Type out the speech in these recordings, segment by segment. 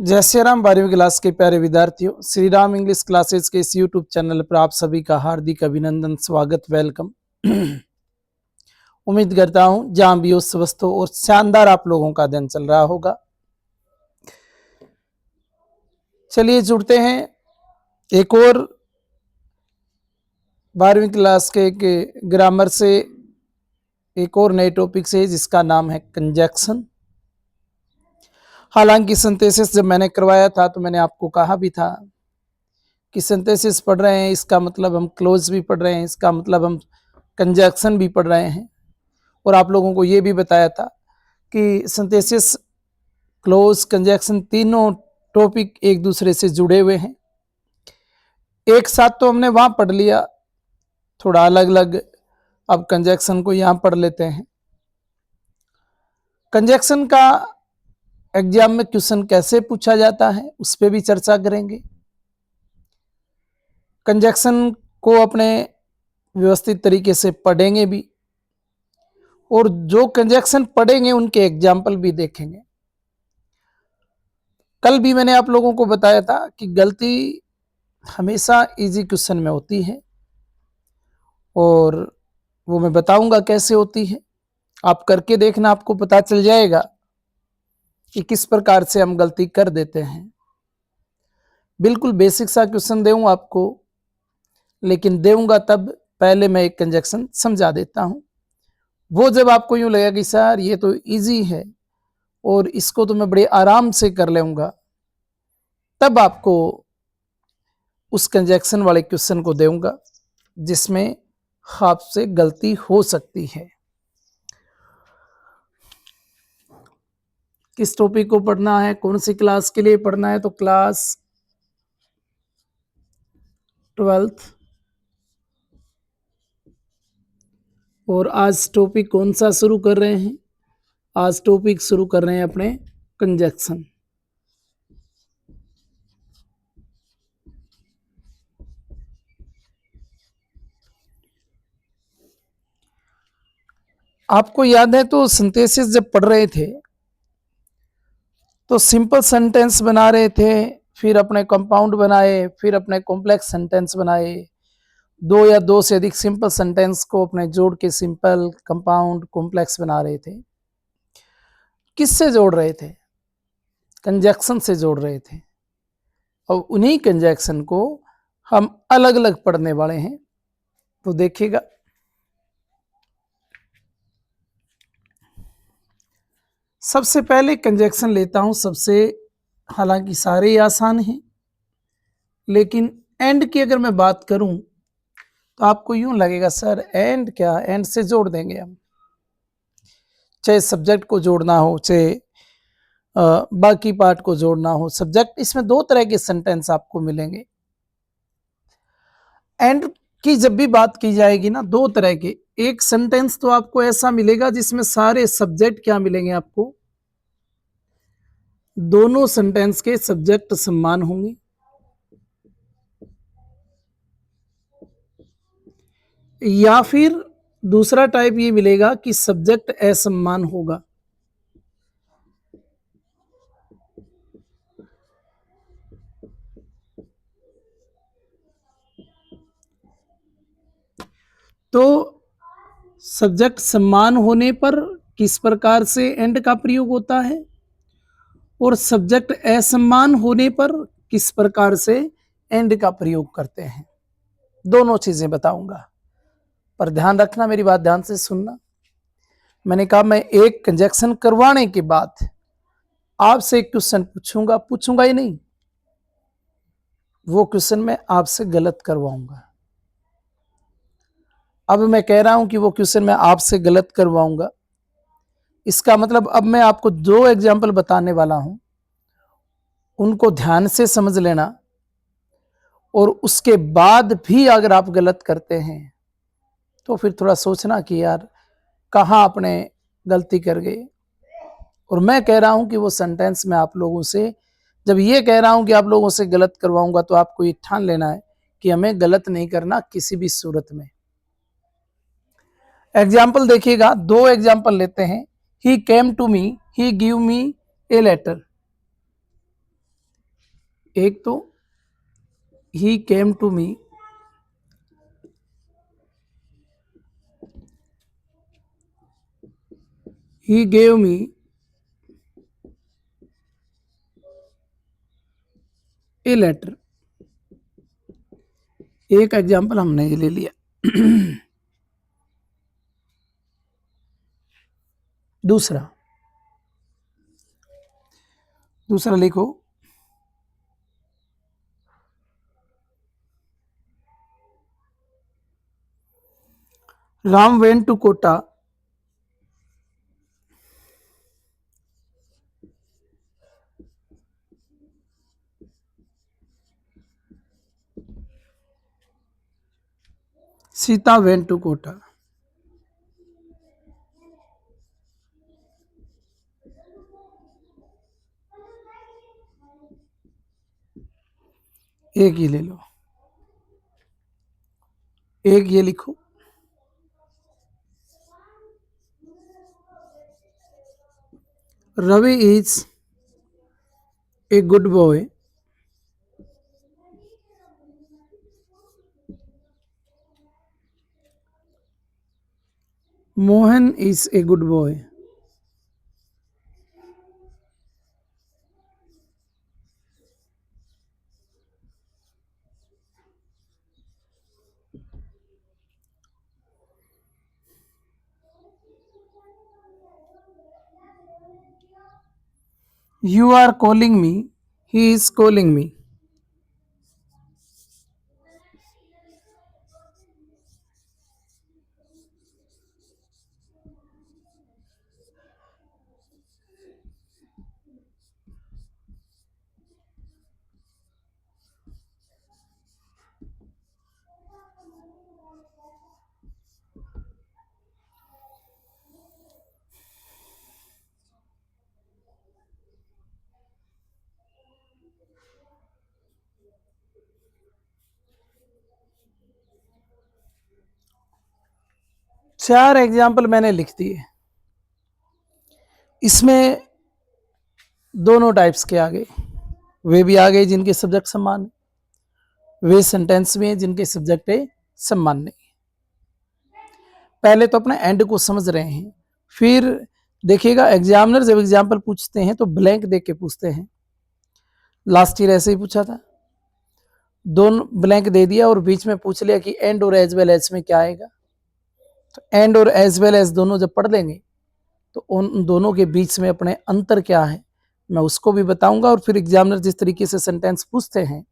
जय श्री राम 12वीं क्लास के प्यारे विद्यार्थियों, श्री राम इंग्लिश क्लासेस के इस यूट्यूब चैनल पर आप सभी का हार्दिक अभिनंदन, स्वागत, वेलकम। उम्मीद करता हूं जहां भी हो स्वस्थ हो और शानदार आप लोगों का दिन चल रहा होगा। चलिए जुड़ते हैं एक और 12वीं क्लास के ग्रामर से एक और नए टॉपिक से, जिसका नाम है कंजक्शन। हालांकि सिंथेसिस जब मैंने करवाया था तो मैंने आपको कहा भी था कि सिंथेसिस पढ़ रहे हैं, इसका मतलब हम क्लोज भी पढ़ रहे हैं, इसका मतलब हम कंजक्शन भी पढ़ रहे हैं। और आप लोगों को ये भी बताया था कि सिंथेसिस, क्लोज, कंजक्शन तीनों टॉपिक एक दूसरे से जुड़े हुए हैं। एक साथ तो हमने वहां पढ़ लिया, थोड़ा अलग अलग अब कंजक्शन को यहां पढ़ लेते हैं। कंजक्शन का एग्जाम में क्वेश्चन कैसे पूछा जाता है उस पर भी चर्चा करेंगे। कंजक्शन को अपने व्यवस्थित तरीके से पढ़ेंगे भी, और जो कंजक्शन पढ़ेंगे उनके एग्जाम्पल भी देखेंगे। कल भी मैंने आप लोगों को बताया था कि गलती हमेशा इजी क्वेश्चन में होती है, और वो मैं बताऊंगा कैसे होती है। आप करके देखना, आपको पता चल जाएगा कि किस प्रकार से हम गलती कर देते हैं। बिल्कुल बेसिक सा क्वेश्चन दूंगा आपको, लेकिन दूंगा तब पहले मैं एक कंजक्शन समझा देता हूं। वो जब आपको यूं लगेगा कि सर ये तो इजी है और इसको तो मैं बड़े आराम से कर लूंगा, तब आपको उस कंजक्शन वाले क्वेश्चन को दूंगा जिसमें आपसे गलती हो सकती है। किस टॉपिक को पढ़ना है, कौन सी क्लास के लिए पढ़ना है, तो क्लास 12th। और आज टॉपिक कौन सा शुरू कर रहे हैं? आज टॉपिक शुरू कर रहे हैं अपने कंजक्शन। आपको याद है तो सिंथेसिस जब पढ़ रहे थे तो सिंपल सेंटेंस बना रहे थे, फिर अपने कंपाउंड बनाए, फिर अपने कॉम्प्लेक्स सेंटेंस बनाए। दो या दो से अधिक सिंपल सेंटेंस को अपने जोड़ के सिंपल, कंपाउंड, कॉम्प्लेक्स बना रहे थे। किससे जोड़ रहे थे? कंजक्शन से जोड़ रहे थे। और उन्हीं कंजक्शन को हम अलग अलग पढ़ने वाले हैं, तो देखिएगा। सबसे पहले कंजक्शन लेता हूं सबसे, हालांकि सारे ही आसान हैं, लेकिन एंड की अगर मैं बात करूं तो आपको यूं लगेगा सर एंड क्या, एंड से जोड़ देंगे हम। चाहे सब्जेक्ट को जोड़ना हो, चाहे बाकी पार्ट को जोड़ना हो, सब्जेक्ट, इसमें दो तरह के सेंटेंस आपको मिलेंगे। एंड की जब भी बात की जाएगी ना, दो तरह के, एक सेंटेंस तो आपको ऐसा मिलेगा जिसमें सारे सब्जेक्ट क्या मिलेंगे आपको, दोनों सेंटेंस के सब्जेक्ट समान होंगे। या फिर दूसरा टाइप ये मिलेगा कि सब्जेक्ट असमान होगा। तो सब्जेक्ट समान होने पर किस प्रकार से एंड का प्रयोग होता है, और सब्जेक्ट असमान होने पर किस प्रकार से एंड का प्रयोग करते हैं, दोनों चीजें बताऊंगा। पर ध्यान रखना, मेरी बात ध्यान से सुनना। मैंने कहा मैं एक कंजक्शन करवाने के बाद आपसे एक क्वेश्चन पूछूंगा ही नहीं, वो क्वेश्चन मैं आपसे गलत करवाऊंगा। अब मैं कह रहा हूं कि वो क्वेश्चन मैं आपसे गलत करवाऊंगा, इसका मतलब अब मैं आपको दो एग्जाम्पल बताने वाला हूं, उनको ध्यान से समझ लेना। और उसके बाद भी अगर आप गलत करते हैं तो फिर थोड़ा सोचना कि यार कहाँ आपने गलती कर गए। और मैं कह रहा हूं कि वो सेंटेंस में आप लोगों से, जब ये कह रहा हूं कि आप लोगों से गलत करवाऊंगा, तो आपको ये ठान लेना है कि हमें गलत नहीं करना किसी भी सूरत में। एग्जाम्पल देखिएगा, दो एग्जाम्पल लेते हैं। He came to me, he give me a letter. एक तो he came to me, he gave me a letter. एक एग्जाम्पल हमने ये ले लिया। दूसरा लिखो, Ram went to Kota Sita went to Kota. एक ये ले लो, एक ये लिखो, Ravi is a good boy, Mohan is a good boy. You are calling me, he is calling me। चार एग्जाम्पल मैंने लिख दिए। इसमें दोनों टाइप्स के आ गए, वे भी आ गए जिनके सब्जेक्ट समान है, वे सेंटेंस में जिनके सब्जेक्ट समान नहीं। पहले तो अपने एंड को समझ रहे हैं, फिर देखिएगा एग्जामिनर जब एग्जाम्पल पूछते हैं तो ब्लैंक देख के पूछते हैं। लास्ट ईयर ऐसे ही पूछा था, दोनों ब्लैंक दे दिया और बीच में पूछ लिया कि एंड और एज वेल एज में क्या आएगा। तो एंड और एज वेल एज दोनों जब पढ़ लेंगे तो उन दोनों के बीच में अपने अंतर क्या है मैं उसको भी बताऊंगा, और फिर एग्जामिनर जिस तरीके से सेंटेंस पूछते हैं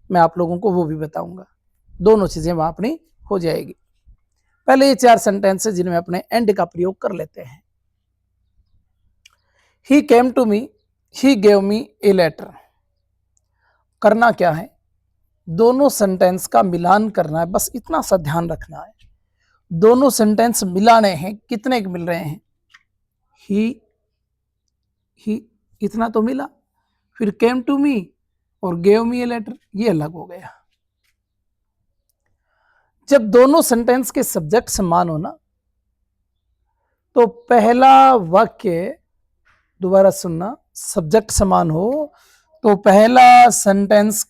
मैं आप लोगों को वो भी बताऊंगा। दोनों चीजें वहां अपनी हो जाएगी। पहले ये चार सेंटेंस है जिनमें अपने एंड का प्रयोग कर लेते हैं। He came to me, he gave me a letter. करना क्या है, दोनों सेंटेंस का मिलान करना है, बस इतना सा ध्यान रखना है। दोनों सेंटेंस मिलाने हैं, कितने के मिल रहे हैं, ही इतना तो मिला, फिर केम टू मी और गेव मी ए लेटर ये अलग हो गया। जब दोनों सेंटेंस के सब्जेक्ट समान हो ना तो पहला वाक्य, दोबारा सुनना, सब्जेक्ट समान हो तो पहला सेंटेंस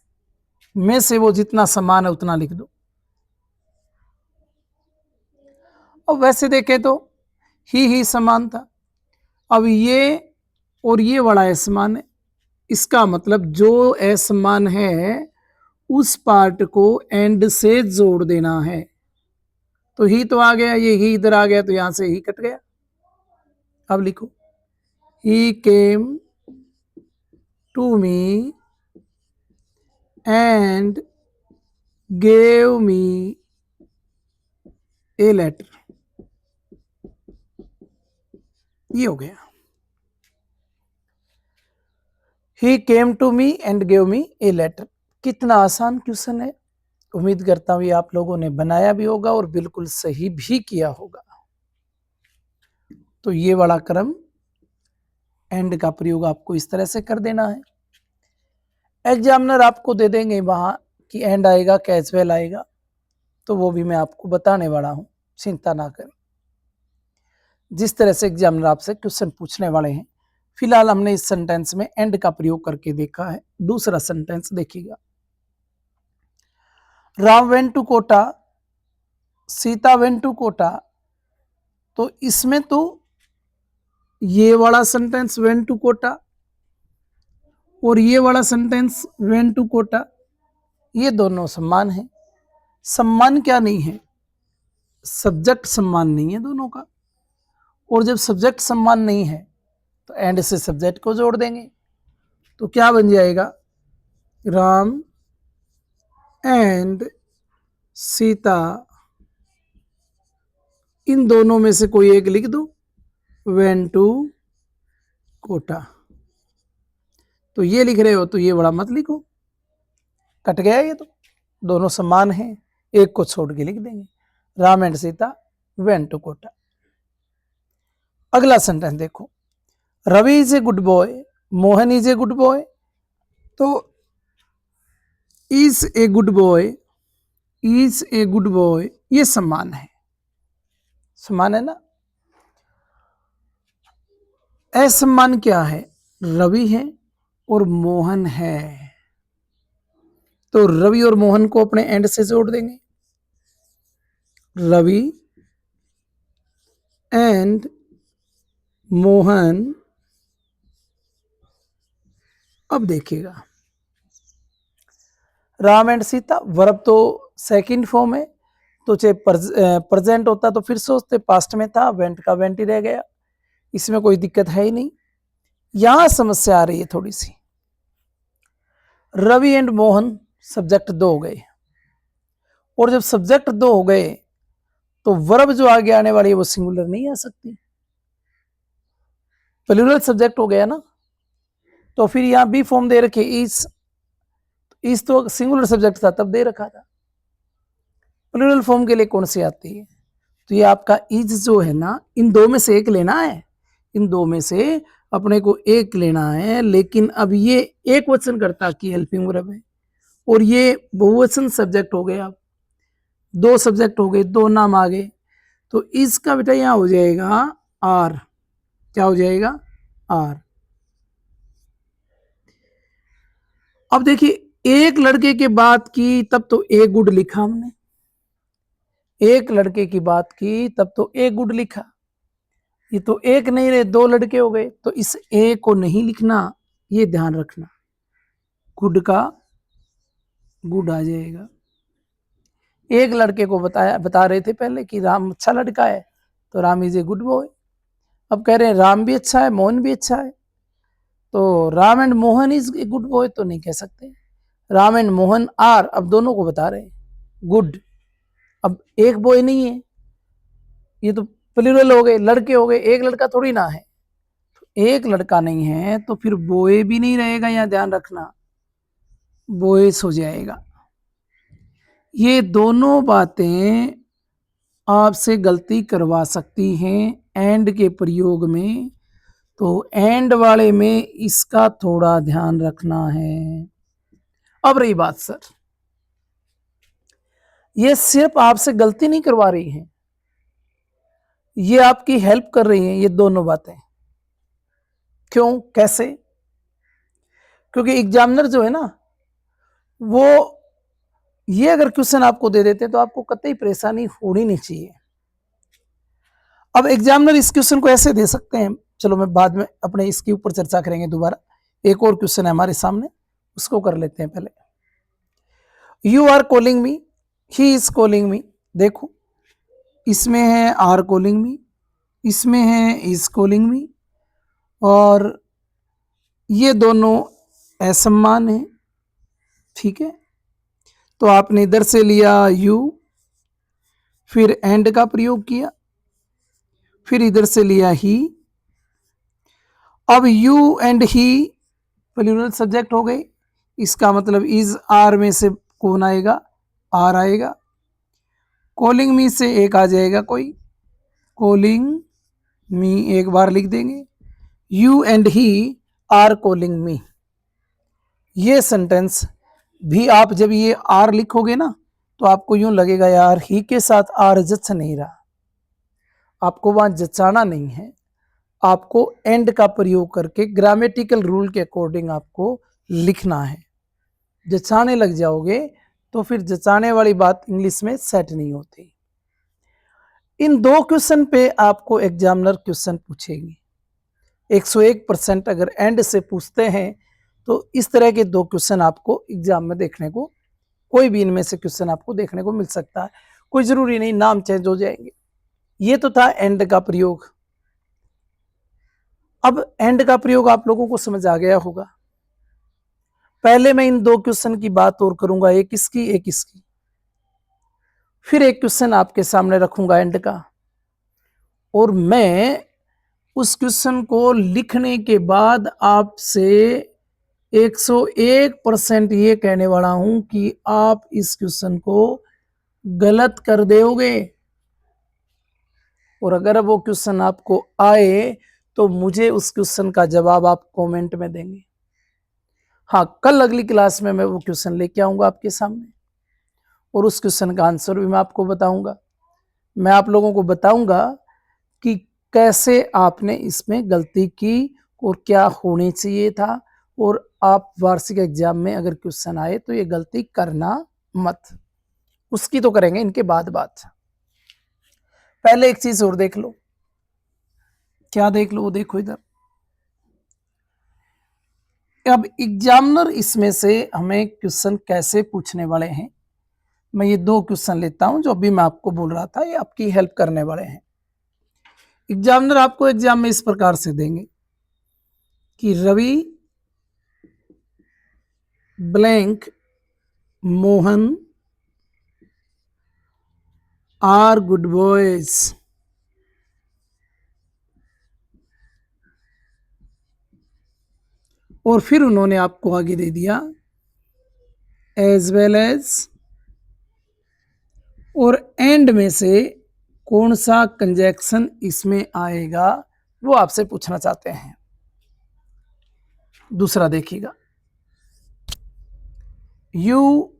में से वो जितना समान है उतना लिख दो। अब वैसे देखें तो ही समान था, अब ये और ये वाला असमान है, इसका मतलब जो असमान है उस पार्ट को एंड से जोड़ देना है। तो ही तो आ गया, ये ही इधर आ गया तो यहां से ही कट गया। अब लिखो, he came to me and gave me a letter, ये हो गया। He came to me and gave me a letter. कितना आसान क्वेश्चन है, उम्मीद करता हूं ये आप लोगों ने बनाया भी होगा और बिल्कुल सही भी किया होगा। तो ये वाला क्रम एंड का प्रयोग आपको इस तरह से कर देना है। एग्जामिनर आपको दे देंगे वहां कि एंड आएगा कैच वेल आएगा, तो वो भी मैं आपको बताने वाला हूं, चिंता ना करें। जिस तरह से एग्जामिनर आपसे क्वेश्चन पूछने वाले हैं फिलहाल हमने इस सेंटेंस में एंड का प्रयोग करके देखा है। दूसरा सेंटेंस देखिएगा, Ram went to Kota, Sita went to Kota. तो इसमें तो ये वाला सेंटेंस वेंट टू कोटा और ये वाला सेंटेंस वेंट टू कोटा, ये दोनों समान है। सम्मान क्या नहीं है? सब्जेक्ट सम्मान नहीं है दोनों का। और जब सब्जेक्ट सम्मान नहीं है तो एंड से सब्जेक्ट को जोड़ देंगे, तो क्या बन जाएगा? राम एंड सीता, इन दोनों में से कोई एक लिख दो, वेंट टू कोटा। तो ये लिख रहे हो तो ये बड़ा मत लिखो, कट गया ये, तो दोनों समान हैं, एक को छोड़ के लिख देंगे, Ram and Sita went to Kota. अगला सेंटेंस देखो, Ravi is a good boy, Mohan is a good boy. तो is a good boy, is a good boy, ये समान है, समान है ना। असमान क्या है? रवि है और मोहन है। तो रवि और मोहन को अपने एंड से जोड़ देंगे, रवि एंड मोहन। अब देखिएगा, राम एंड सीता, वर्ब तो सेकंड फॉर्म है, तो चाहे प्रेजेंट होता तो फिर सोचते, पास्ट में था, वेंट का वेंट ही रह गया, इसमें कोई दिक्कत है ही नहीं। यहां समस्या आ रही है थोड़ी सी, रवि एंड मोहन सब्जेक्ट दो हो गए, और जब सब्जेक्ट दो हो गए तो वर्ब जो आगे आने वाली है वो सिंगुलर नहीं आ सकती, प्लूरल सब्जेक्ट हो गया ना। तो फिर यहां बी फॉर्म दे रखे, इस तो सिंगुलर सब्जेक्ट था तब दे रखा था, प्लूरल फॉर्म के लिए कौन सी आती है? तो ये आपका इज जो है ना, इन दो में से एक लेना है, इन दो में से अपने को एक लेना है। लेकिन अब ये एक वचन कर्ता की हेल्पिंग वर्ब है और ये बहुवचन सब्जेक्ट हो गए, अब दो सब्जेक्ट हो गए, दो नाम आ गए, तो इसका बेटा यहां हो जाएगा आर। क्या हो जाएगा? आर। अब देखिए, एक लड़के की बात की तब तो ए गुड लिखा हमने, एक लड़के की बात की तब तो ए गुड लिखा, ये तो एक नहीं रहे, दो लड़के हो गए, तो इस ए को नहीं लिखना, ये ध्यान रखना, गुड का गुड आ जाएगा। एक लड़के को बता रहे थे पहले कि राम अच्छा लड़का है, तो Ram is a good boy. अब कह रहे हैं राम भी अच्छा है, मोहन भी अच्छा है, तो Ram and Mohan is a good boy तो नहीं कह सकते, राम एंड मोहन आर, अब दोनों को बता रहे हैं गुड। अब एक बॉय नहीं है, ये तो प्लूरल हो गए, लड़के हो गए, एक लड़का थोड़ी ना है, तो एक लड़का नहीं है तो फिर बॉय भी नहीं रहेगा, यहां ध्यान रखना, बॉयस हो जाएगा। ये दोनों बातें आपसे गलती करवा सकती हैं एंड के प्रयोग में, तो एंड वाले में इसका थोड़ा ध्यान रखना है। अब रही बात सर, ये सिर्फ आपसे गलती नहीं करवा रही है, ये आपकी हेल्प कर रही हैं ये दोनों बातें। क्यों? कैसे? क्योंकि एग्जामिनर जो है ना, वो ये अगर क्वेश्चन आपको दे देते तो आपको कतई परेशानी होनी नहीं चाहिए। अब एग्जामिनर इस क्वेश्चन को ऐसे दे सकते हैं, चलो मैं बाद में अपने इसके ऊपर चर्चा करेंगे दोबारा, एक और क्वेश्चन है हमारे सामने, उसको कर लेते हैं पहले। You are calling me, he is calling me. देखो, इसमें है आर कॉलिंग मी, इसमें है इज कॉलिंग मी, और ये दोनों असमान है, ठीक है। तो आपने इधर से लिया यू, फिर एंड का प्रयोग किया, फिर इधर से लिया ही। अब you and he plural subject हो गए, इसका मतलब इज आर में से कौन आएगा? आर आएगा। कॉलिंग मी से एक आ जाएगा कोई, कॉलिंग मी एक बार लिख देंगे, you and he are calling me. ये सेंटेंस भी आप जब ये आर लिखोगे ना, तो आपको यूं लगेगा यार ही के साथ आर जच नहीं रहा, आपको वहां जचाना नहीं है, आपको एंड का प्रयोग करके ग्रामेटिकल रूल के अकॉर्डिंग आपको लिखना है। जचाने लग जाओगे तो फिर जचाने वाली बात इंग्लिश में सेट नहीं होती। इन 2 क्वेश्चन पे आपको एग्जामिनर क्वेश्चन पूछेंगे। 101% अगर एंड से पूछते हैं तो इस तरह के 2 क्वेश्चन आपको एग्जाम में देखने को, कोई भी इनमें से क्वेश्चन आपको देखने को मिल सकता है। कोई जरूरी नहीं नाम चेंज हो जाएंगे। ये तो था एंड का प्रयोग। अब एंड का प्रयोग आप लोगों को समझ आ गया होगा। पहले मैं इन 2 क्वेश्चन की बात और करूंगा, एक इसकी एक इसकी, फिर एक क्वेश्चन आपके सामने रखूंगा एंड का, और मैं उस क्वेश्चन को लिखने के बाद आपसे 101% ये कहने वाला हूं कि आप इस क्वेश्चन को गलत कर दोगे। और अगर वो क्वेश्चन आपको आए तो मुझे उस क्वेश्चन का जवाब आप कमेंट में देंगे। हाँ, कल अगली क्लास में मैं वो क्वेश्चन लेके आऊंगा आपके सामने और उस क्वेश्चन का आंसर भी मैं आपको बताऊंगा। मैं आप लोगों को बताऊंगा कि कैसे आपने इसमें गलती की और क्या होनी चाहिए था, और आप वार्षिक एग्जाम में अगर क्वेश्चन आए तो ये गलती करना मत। उसकी तो करेंगे इनके बाद बात। पहले एक चीज और देख लो। क्या देख लो? वो देखो इधर। अब एग्जामिनर इसमें से हमें क्वेश्चन कैसे पूछने वाले हैं, मैं ये 2 क्वेश्चन लेता हूं जो अभी मैं आपको बोल रहा था, ये आपकी हेल्प करने वाले हैं। एग्जामिनर आपको एग्जाम में इस प्रकार से देंगे कि Ravi blank Mohan are good boys. और फिर उन्होंने आपको आगे दे दिया एज वेल एज, और एंड में से कौन सा कंजैक्शन इसमें आएगा वो आपसे पूछना चाहते हैं। दूसरा देखिएगा, you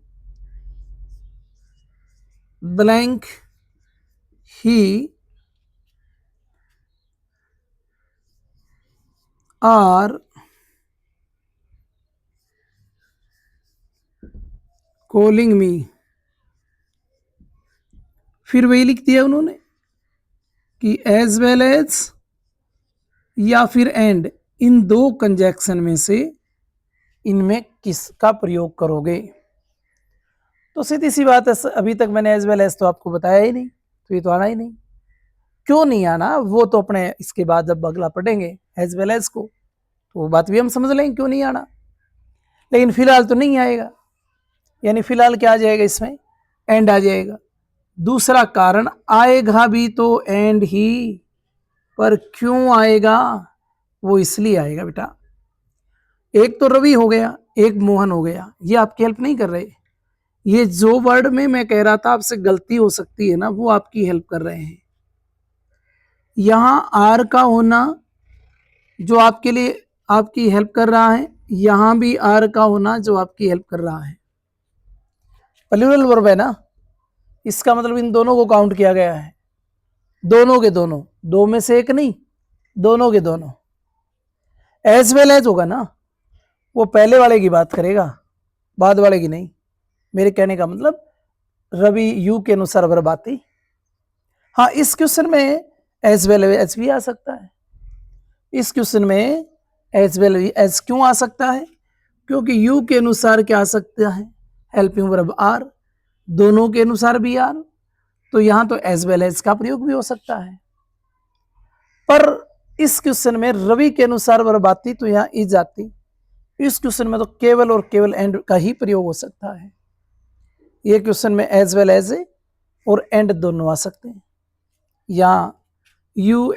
blank he are calling me. फिर वही लिख दिया उन्होंने कि एज वेल एज या फिर एंड, इन 2 कंजैक्शन में से इनमें किसका प्रयोग करोगे। तो सीधी सी बात है, अभी तक मैंने एज वेल एज तो आपको बताया ही नहीं, तो ये तो आना ही नहीं। क्यों नहीं आना वो तो अपने इसके बाद जब अगला पढ़ेंगे एज वेल एज को तो वो बात भी हम समझ लेंगे क्यों नहीं आना। लेकिन फिलहाल तो नहीं आएगा, यानी फिलहाल क्या आ जाएगा इसमें, एंड आ जाएगा। दूसरा कारण, आएगा भी तो एंड ही, पर क्यों आएगा वो इसलिए आएगा बेटा, एक तो रवि हो गया, एक मोहन हो गया, ये आपकी हेल्प नहीं कर रहे। ये जो वर्ड में मैं कह रहा था आपसे गलती हो सकती है ना, वो आपकी हेल्प कर रहे हैं। यहां आर का होना जो आपके लिए आपकी हेल्प कर रहा है, यहां भी आर का होना जो आपकी हेल्प कर रहा है। प्लूरल वर्ब है ना, इसका मतलब इन दोनों को काउंट किया गया है, दोनों के दोनों, 2 में से एक नहीं, दोनों के दोनों। एज वेल एज होगा ना, वो पहले वाले की बात करेगा, बाद वाले की नहीं। मेरे कहने का मतलब रवि यू के अनुसार वर्ब आती। हाँ, इस क्वेश्चन में एज वेल एज भी आ सकता है। इस क्वेश्चन में एज वेल एज क्यों आ सकता है, क्योंकि यू के अनुसार क्या आ सकता है, हेल्पिंग वर्ब आर, दोनों के अनुसार भी आर, तो यहां तो एज वेल एज का प्रयोग भी हो सकता है। पर इस क्वेश्चन में रवि के अनुसार वर्ब आती तो यहां इज आती। इस क्वेश्चन में तो केवल और केवल एंड का ही प्रयोग हो सकता है। ये क्वेश्चन में एज वेल एज और एंड दोनों आ सकते हैं। यहां यू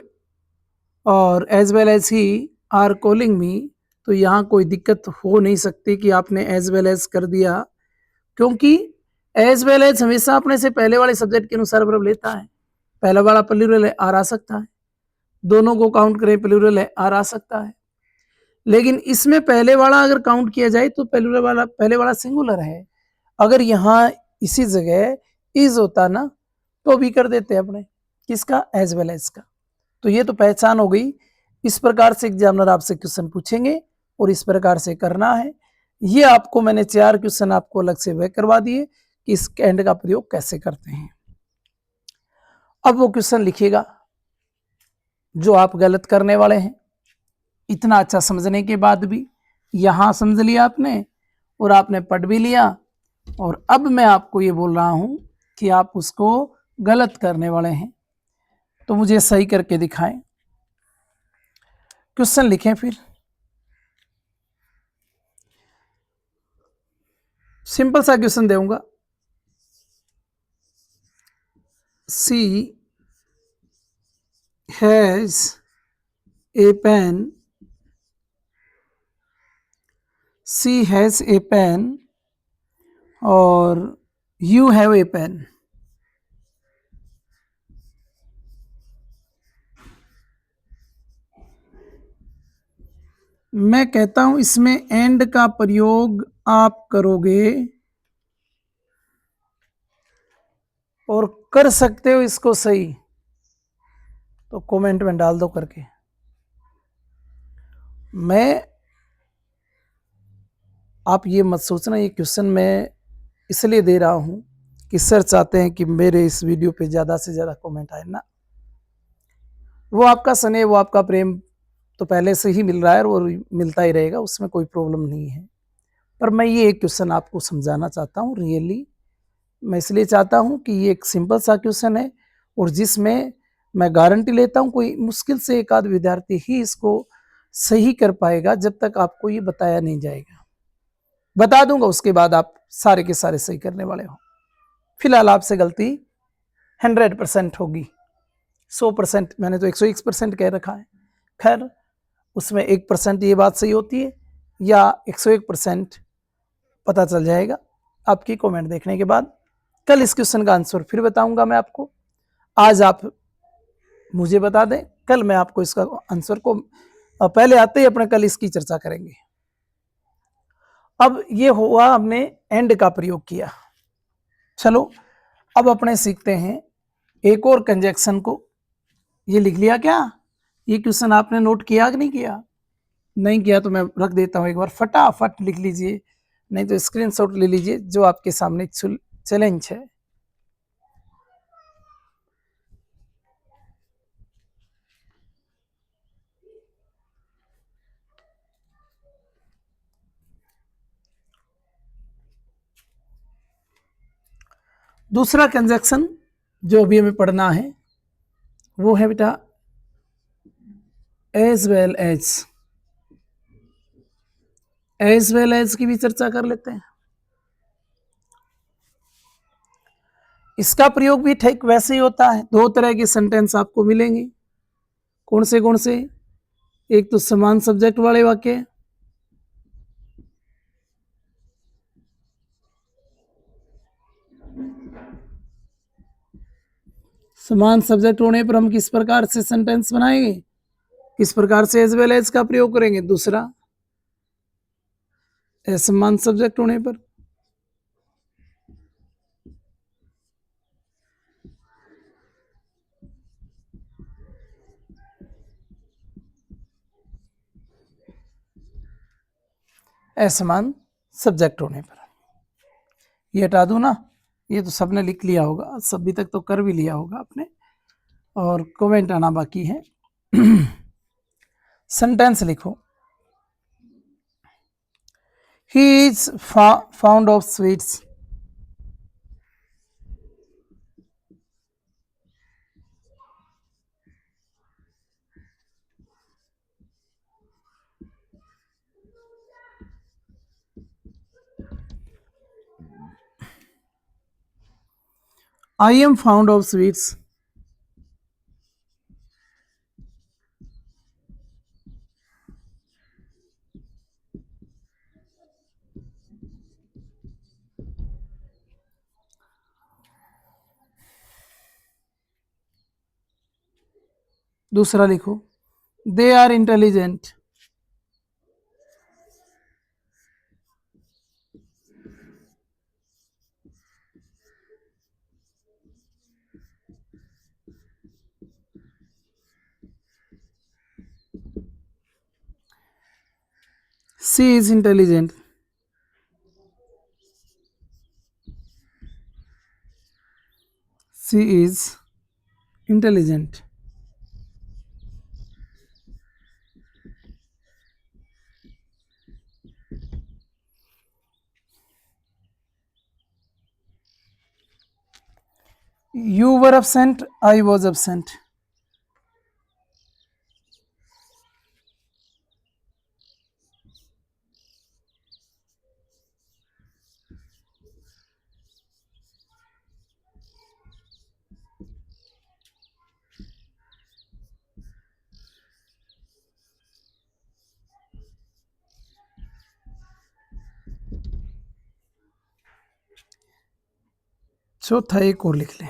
और as well as he are calling me, तो यहां कोई दिक्कत हो नहीं सकती कि आपने एज वेल एज कर दिया, क्योंकि एज वेल एज हमेशा अपने से पहले वाले सब्जेक्ट के अनुसार वर्ब लेता है। पहला वाला प्लूरल है, आर आ सकता है, दोनों को काउंट करें प्लूरल है, आर आ सकता है। लेकिन इसमें पहले वाला अगर काउंट किया जाए तो प्लूरल वाला, पहले वाला सिंगुलर है। अगर यहाँ इसी जगह इज होता ना तो भी कर देते अपने, किसका, एज वेल एज का। तो ये तो पहचान हो गई इस प्रकार से एग्जामिनर आपसे क्वेश्चन पूछेंगे और इस प्रकार से करना है। ये आपको मैंने 4 क्वेश्चन आपको अलग से वह करवा दिए कि इस एंड का प्रयोग कैसे करते हैं। अब वो क्वेश्चन लिखिएगा जो आप गलत करने वाले हैं। इतना अच्छा समझने के बाद भी यहां समझ लिया आपने और आपने पढ़ भी लिया, और अब मैं आपको ये बोल रहा हूं कि आप उसको गलत करने वाले हैं, तो मुझे सही करके दिखाएं। क्वेश्चन लिखें फिर। सिंपल सा क्वेश्चन दूंगा। She has a pen, she has a pen और यू हैव ए पेन। मैं कहता हूं इसमें एंड का प्रयोग आप करोगे और कर सकते हो इसको सही, तो कमेंट में डाल दो करके। मैं आप ये मत सोचना ये क्वेश्चन मैं इसलिए दे रहा हूं कि सर चाहते हैं कि मेरे इस वीडियो पे ज़्यादा से ज़्यादा कमेंट आए ना। वो आपका स्नेह, वो आपका प्रेम तो पहले से ही मिल रहा है और मिलता ही रहेगा, उसमें कोई प्रॉब्लम नहीं है। पर मैं ये एक क्वेश्चन आपको समझाना चाहता हूँ रियली। मैं इसलिए चाहता हूँ कि ये एक सिंपल सा क्वेश्चन है और जिसमें मैं गारंटी लेता हूँ कोई मुश्किल से एक आध विद्यार्थी ही इसको सही कर पाएगा जब तक आपको ये बताया नहीं जाएगा। बता दूंगा उसके बाद आप सारे के सारे सही करने वाले हो। फिलहाल आपसे गलती 100% होगी। 100%, मैंने तो 101% कह रखा है। खैर उसमें 1% ये बात सही होती है या 101% पता चल जाएगा आपकी कमेंट देखने के बाद। कल इस क्वेश्चन का आंसर फिर बताऊंगा मैं आपको। आज आप मुझे बता दें, कल मैं आपको इसका आंसर को पहले आते ही अपने कल इसकी चर्चा करेंगे। अब ये हुआ हमने एंड का प्रयोग किया। चलो अब अपने सीखते हैं एक और कंजक्शन को। ये लिख लिया क्या? ये क्वेश्चन आपने नोट किया कि नहीं किया? नहीं किया तो मैं रख देता हूं, एक बार फटाफट लिख लीजिए, नहीं तो स्क्रीनशॉट ले लीजिए जो आपके सामने चैलेंज है। दूसरा कंजक्शन जो अभी हमें पढ़ना है वो है बेटा एज वेल एज की भी चर्चा कर लेते हैं। इसका प्रयोग भी ठीक वैसे ही होता है। दो तरह के सेंटेंस आपको मिलेंगे। कौन से? एक तो समान सब्जेक्ट वाले वाक्य, समान सब्जेक्ट होने पर हम किस प्रकार से सेंटेंस बनाएंगे, किस प्रकार से एज वेल एज का प्रयोग करेंगे। दूसरा असमान सब्जेक्ट होने पर असमान सब्जेक्ट होने पर। ये हटा दूं ना, ये तो सबने लिख लिया होगा, सभी तक तो कर भी लिया होगा आपने, और कमेंट आना बाकी है। सेंटेंस लिखो। He is found of sweets. I am found of sweets. दूसरा लिखो, they are intelligent. She is intelligent, she is intelligent. You were absent, I was absent. चौथा एक और लिख लें।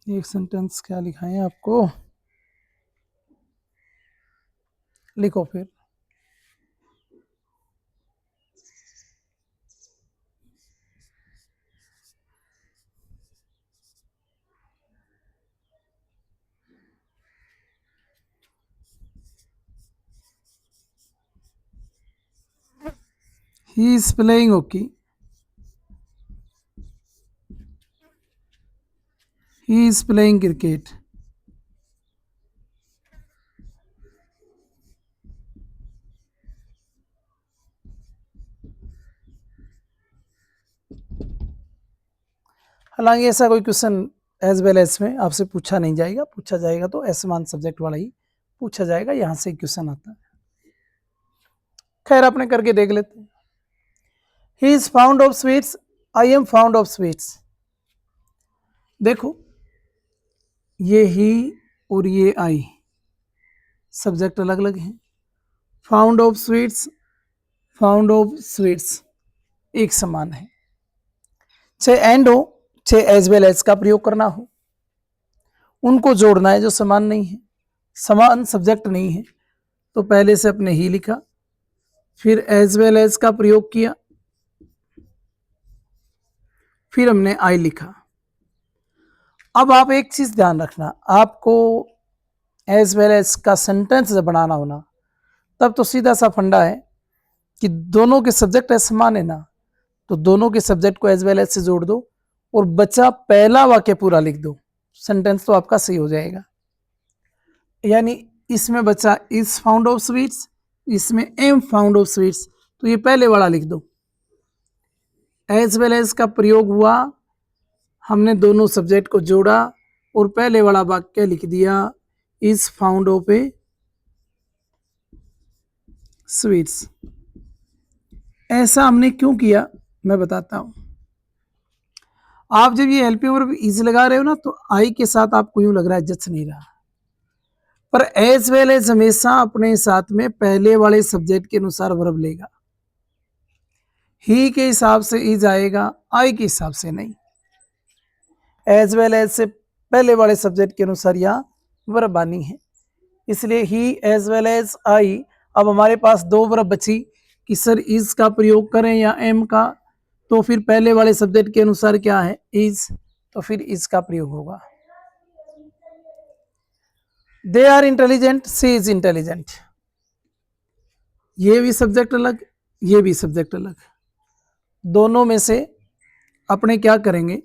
एक सेंटेंस क्या लिखा है आपको, लिखो फिर। He is playing hockey. He is playing cricket. हालांकि ऐसा कोई क्वेश्चन एज वेल एज में आपसे पूछा नहीं जाएगा, पूछा जाएगा तो असमान सब्जेक्ट वाला ही पूछा जाएगा, यहां से क्वेश्चन आता है। खैर अपने करके देख लेते हैं। ही is found of sweets, I am found of sweets. देखो ये ही और ये आई सब्जेक्ट अलग अलग हैं। Found of sweets, found of sweets एक समान है। चाहे एंड हो चाहे एज वेल एज का प्रयोग करना हो, उनको जोड़ना है जो समान नहीं है, समान सब्जेक्ट नहीं है। तो पहले से अपने ही लिखा, फिर एज वेल एज का प्रयोग किया, फिर हमने आई लिखा। अब आप एक चीज ध्यान रखना, आपको एज वेल एज का सेंटेंस जब बनाना हो ना, तब तो सीधा सा फंडा है कि दोनों के सब्जेक्ट समान है ना, तो दोनों के सब्जेक्ट को एज वेल एज से जोड़ दो और बचा पहला वाक्य पूरा लिख दो, सेंटेंस तो आपका सही हो जाएगा। यानी इसमें बचा इज फाउंड ऑफ स्वीट्स, इसमें एम फाउंड ऑफ स्वीट्स, तो ये पहले वाला लिख दो। एज वेल एज का प्रयोग हुआ, हमने दोनों सब्जेक्ट को जोड़ा और पहले वाला वाक्य लिख दिया is found of A sweets. ऐसा हमने क्यों किया मैं बताता हूं। आप जब ये एलपी वर्ब इज लगा रहे हो ना, तो आई के साथ आपको यूं लग रहा है जच नहीं रहा, पर एज वेल एज हमेशा अपने साथ में पहले वाले सब्जेक्ट के अनुसार वर्ब लेगा। ही के हिसाब से इज आएगा, आई के हिसाब से नहीं। एज वेल एज से पहले वाले सब्जेक्ट के अनुसार यहाँ वर्ब आनी है, इसलिए ही एज वेल एज आई। अब हमारे पास दो वर्ब बची कि सर इज का प्रयोग करें या एम का, तो फिर पहले वाले सब्जेक्ट के अनुसार क्या है इज, तो फिर इज का प्रयोग होगा। They are intelligent, she is intelligent. ये भी सब्जेक्ट अलग, ये भी सब्जेक्ट अलग, दोनों में से अपने क्या करेंगे,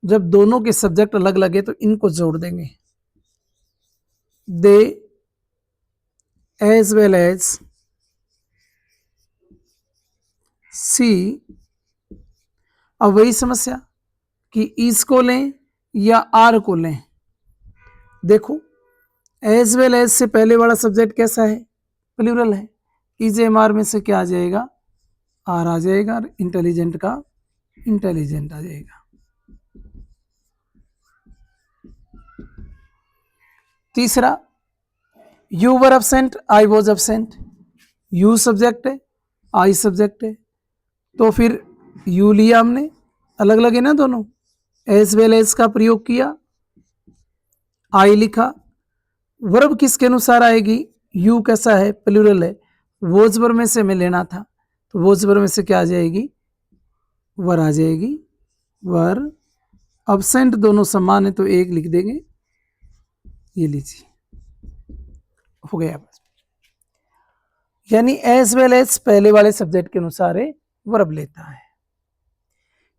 जब दोनों के सब्जेक्ट अलग लगे तो इनको जोड़ देंगे। दे एज वेल एज सी। अब वही समस्या कि इज को लें या आर को लें। देखो एज वेल एज से पहले वाला सब्जेक्ट कैसा है, प्लूरल है, इज एम आर में से क्या आ जाएगा, आर आ जाएगा, इंटेलिजेंट का इंटेलिजेंट आ जाएगा। तीसरा you were absent, I was absent. You subject है, आई सब्जेक्ट है, तो फिर यू लिया हमने, अलग अलग है ना दोनों, एज वेल एज का प्रयोग किया, आई लिखा। वर्ब किसके अनुसार आएगी, यू कैसा है, प्लूरल है, वोज वर्ब में से हमें लेना था, तो वोज वर्ब में से क्या आ जाएगी, वर आ जाएगी, वर। अब्सेंट दोनों समान है तो एक लिख देंगे, ये लीजिए, हो गया बस। यानी एज वेल एज पहले वाले सब्जेक्ट के अनुसार है, वर्ब लेता है।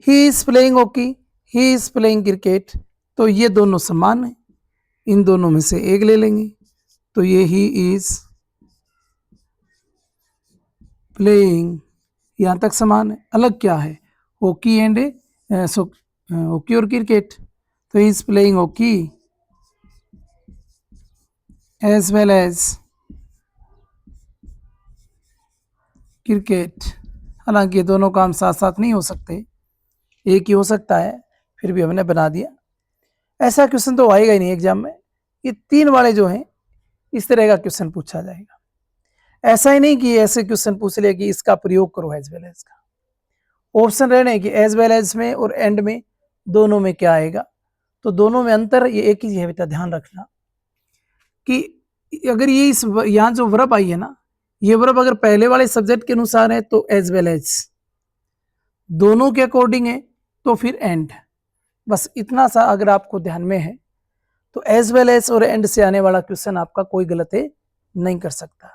ही is playing hockey, he is playing cricket, तो ये दोनों समान है, इन दोनों में से एक ले लेंगे, तो ये ही इज प्लेइंग, यहां तक समान है। अलग क्या है, हॉकी एंड हॉकी और क्रिकेट, तो he is playing hockey as well as cricket. हालांकि ये दोनों काम साथ साथ नहीं हो सकते, एक ही हो सकता है, फिर भी हमने बना दिया। ऐसा क्वेश्चन तो आएगा ही नहीं एग्जाम में, ये तीन वाले जो हैं इस तरह का क्वेश्चन पूछा जाएगा। ऐसा ही नहीं कि ऐसे क्वेश्चन पूछ ले कि इसका प्रयोग करो एज वेल एज का। ऑप्शन रहने कि एज वेल एज में और एंड में दोनों में क्या आएगा, तो दोनों में अंतर ये एक ही है बेटा, ध्यान रखना कि अगर ये इस यहाँ जो वर्ब आई है ना, ये वर्ब अगर पहले वाले सब्जेक्ट के अनुसार है तो एज वेल एज, दोनों के अकॉर्डिंग है तो फिर एंड। बस इतना सा अगर आपको ध्यान में है तो एज वेल एज और एंड से आने वाला क्वेश्चन आपका कोई गलत है नहीं कर सकता।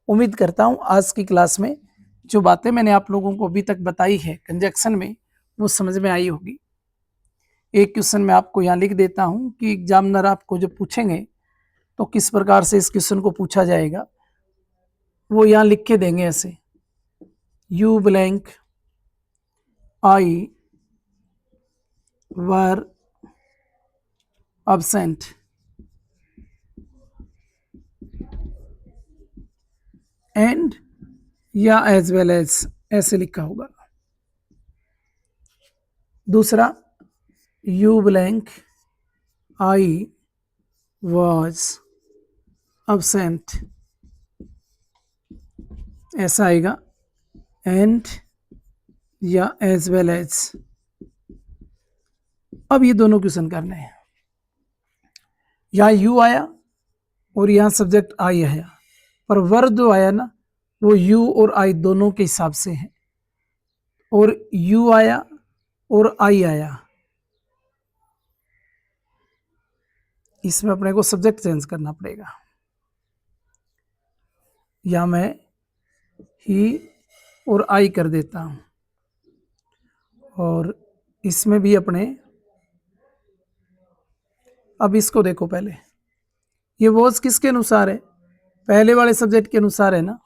उम्मीद करता हूं आज की क्लास में जो बातें मैंने आप लोगों को अभी तक बताई है कंजक्शन में, वो समझ में आई होगी। एक क्वेश्चन मैं आपको यहाँ लिख देता हूं कि एग्जामिनर आपको जब पूछेंगे तो किस प्रकार से इस क्वेश्चन को पूछा जाएगा, वो यहाँ लिख के देंगे ऐसे, you blank I were absent and या एज वेल एज, ऐसे लिखा होगा। दूसरा, you blank I was absent, ऐसा आएगा, एंड या एज वेल एज। अब ये दोनों क्वेश्चन करने हैं, यहाँ यू आया और यहाँ सब्जेक्ट आई आया, पर वर्ब जो आया ना वो यू और आई दोनों के हिसाब से है, और यू आया और आई आया, इसमें अपने को सब्जेक्ट चेंज करना पड़ेगा। या मैं ही और आई कर देता हूं, और इसमें भी अपने, अब इसको देखो पहले, ये वॉज किसके अनुसार है, पहले वाले सब्जेक्ट के अनुसार है ना,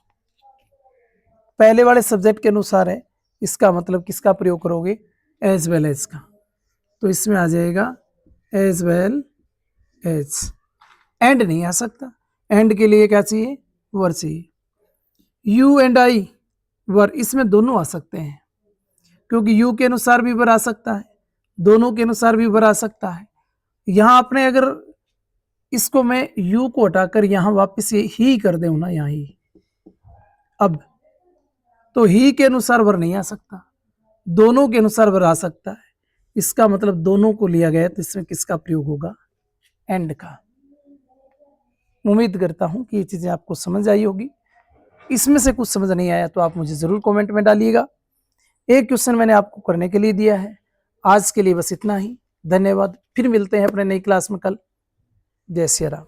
पहले वाले सब्जेक्ट के अनुसार है, इसका मतलब किसका प्रयोग करोगे, एज वेल एज का, तो इसमें आ जाएगा एज वेल एज। एंड नहीं आ सकता, एंड के लिए क्या चाहिए, वर चाहिए। यू एंड आई वर, इसमें दोनों आ सकते हैं, क्योंकि यू के अनुसार भी वर आ सकता है, दोनों के अनुसार भी वर आ सकता है। यहां आपने अगर इसको मैं यू को हटाकर यहां वापस ये ही कर दूं ना, यहां ही, अब तो ही के अनुसार वर नहीं आ सकता, दोनों के अनुसार वर आ सकता है। इसका मतलब दोनों को लिया गया, तो इसमें किसका प्रयोग होगा, एंड का। उम्मीद करता हूं कि ये चीजें आपको समझ आई होगी। इसमें से कुछ समझ नहीं आया तो आप मुझे जरूर कमेंट में डालिएगा। एक क्वेश्चन मैंने आपको करने के लिए दिया है। आज के लिए बस इतना ही, धन्यवाद। फिर मिलते हैं अपने नई क्लास में कल। जय श्री राम।